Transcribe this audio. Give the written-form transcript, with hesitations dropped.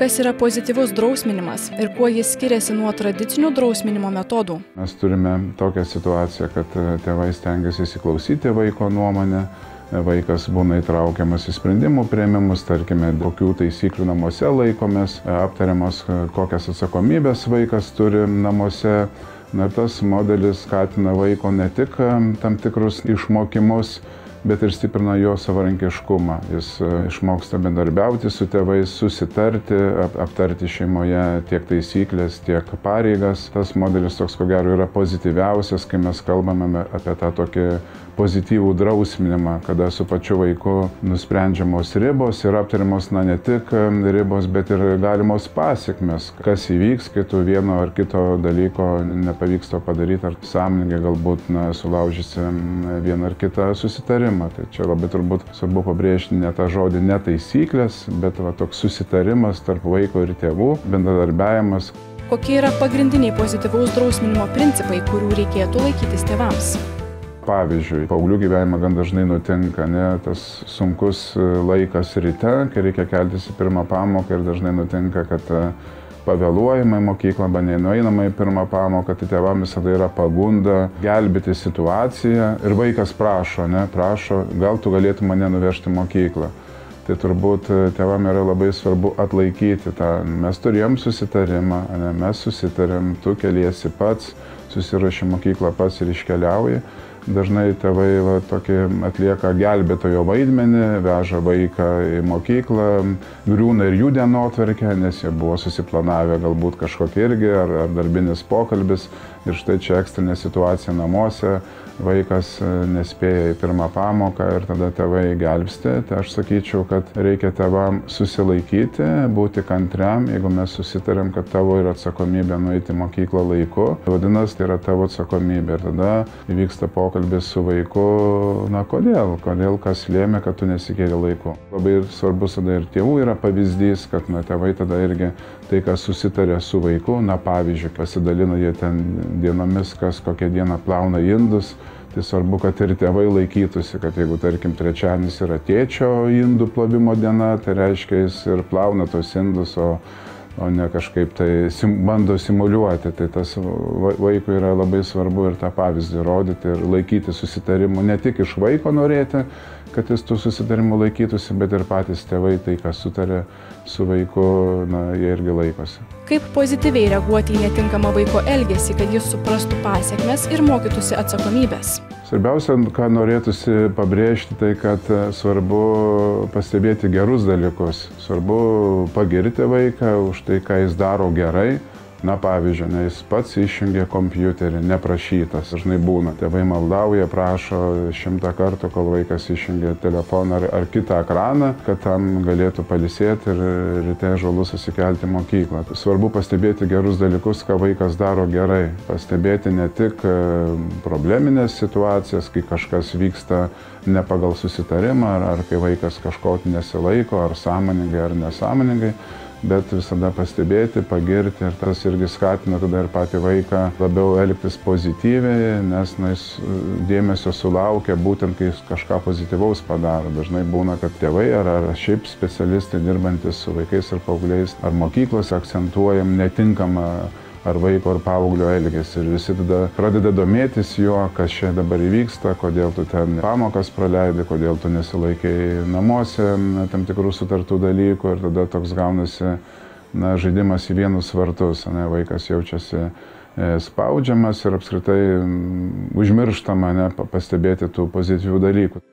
Kas yra pozityvus drausminimas ir kuo jis skiriasi nuo tradicinių drausminimo metodų? Mes turime tokią situaciją, kad tėvai stengiasi įsiklausyti vaiko nuomonę, vaikas būna įtraukiamas į sprendimų priėmimus, tarkime, kokių taisyklių namuose laikomės, aptariamos, kokias atsakomybės vaikas turi namuose. Na, tas modelis skatina vaiko ne tik tam tikrus išmokymus, bet ir stiprina jo savarankiškumą. Jis išmoksta bendarbiauti su tėvais, susitarti, aptarti šeimoje tiek taisyklės, tiek pareigas. Tas modelis toks, ko gero, yra pozityviausias, kai mes kalbame apie tą tokį pozityvų drausminimą, kada su pačiu vaiku nusprendžiamos ribos ir aptariamos ne tik ribos, bet ir galimos pasekmės. Kas įvyks, kai tu vieno ar kito dalyko nepavyks to padaryti, ar sąmoningai galbūt sulaužysi vieną ar kitą susitarimą. Tai čia labai turbūt svarbu pabrėžti ne tą žodį, ne taisyklės, bet toks susitarimas tarp vaiko ir tėvų, bendradarbiavimas. Kokie yra pagrindiniai pozityvaus drausminimo principai, kurių reikėtų laikytis tėvams? Pavyzdžiui, paauglių gyvenime gan dažnai nutinka tas sunkus laikas ryte, kai reikia keltis į pirmą pamoką ir dažnai nutinka, kad pavėluojama į mokyklą, arba nenueinama į pirmą pamoką, tai tėvam visada yra pagunda gelbėti situaciją ir vaikas prašo, gal tu galėtum mane nuvežti į mokyklą. Tai turbūt tėvam yra labai svarbu atlaikyti tą, mes turėjom susitarimą, mes susitarėm, tu keliesi pats, susiruoši mokyklą pats ir iškeliauji. Dažnai tėvai tokį atlieka gelbėtojo vaidmenį, veža vaiką į mokyklą, griūna ir jų dienotvarkė, nes jie buvo susiplanavę galbūt kažkokie irgi, ar darbinis pokalbis. Ir štai čia ekstrinė situacija namuose, vaikas nespėja į pirmą pamoką ir tada tėvai gelbsti. Tai aš sakyčiau, kad reikia tėvam susilaikyti, būti kantriam, jeigu mes susitarėm, kad tavo yra atsakomybė nueiti į mokyklą laiku. Vadinasi, tai yra tavo atsakomybė. Ir tada įvyksta pokalbis su vaiku, kodėl, kas lėmė, kad tu nesikėlė laiku. Labai svarbus tada ir tėvų yra pavyzdys, kad tėvai tada irgi tai, kas susitarė su vaiku, pavyzdžiui, pasidalina jie ten dienomis, kas kokią dieną plauna indus. Tai svarbu, kad ir tėvai laikytųsi, kad jeigu, tarkim, trečiadienis yra tėčio indų plovimo diena, tai reiškia, jis ir plauna tos indus, o ne kažkaip tai bando simuliuoti. Tai tas vaikui yra labai svarbu ir tą pavyzdį rodyti ir laikyti susitarimų, ne tik iš vaiko norėti, kad jis tų susitarimų laikytųsi, bet ir patys tėvai, tai kas sutarė su vaiku, jie irgi laikosi. Kaip pozityviai reaguoti į netinkamą vaiko elgesį, kad jis suprastų pasekmes ir mokytųsi atsakomybės? Svarbiausia, ką norėtųsi pabrėžti, tai kad svarbu pastebėti gerus dalykus. Svarbu pagirti vaiką už tai, ką jis daro gerai. Pavyzdžiui, jis pats išjungia kompiuterį, neprašytas. Dažnai būna. Tėvai maldauja, prašo 100 kartų, kol vaikas išjungia telefoną ar kitą ekraną, kad tam galėtų pailsėti ir ryte žvalus susikelti į mokyklą. Svarbu pastebėti gerus dalykus, ką vaikas daro gerai. Pastebėti ne tik probleminės situacijas, kai kažkas vyksta ne pagal susitarimą, ar kai vaikas kažko nesilaiko, ar sąmoningai, ar nesąmoningai, bet visada pastebėti, pagirti ir tas irgi skatina tada ir patį vaiką labiau elgtis pozityviai, nes jis dėmesio sulaukia būtent, kai jis kažką pozityvaus padaro. Dažnai būna, kad tėvai ar šiaip specialistai dirbantis su vaikais ir paaugliais ar mokyklose akcentuojam netinkamą ar vaiko ar paauglio elgesį ir visi tada pradeda domėtis juo, kas čia dabar įvyksta, kodėl tu ten pamokas praleidai, kodėl tu nesilaikai namuose tam tikrų sutartų dalykų ir tada toks gaunasi žaidimas į vienus vartus. Vaikas jaučiasi spaudžiamas ir apskritai užmirštama pastebėti tų pozityvių dalykų.